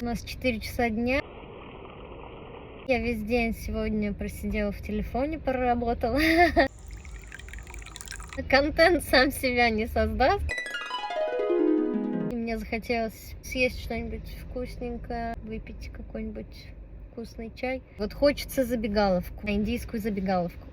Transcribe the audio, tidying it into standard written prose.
У нас 4 часа дня. Я весь день сегодня просидела в телефоне, проработала. Контент сам себя не создаст. И мне захотелось съесть что-нибудь вкусненькое, выпить какой-нибудь вкусный чай. Вот хочется забегаловку, индийскую забегаловку.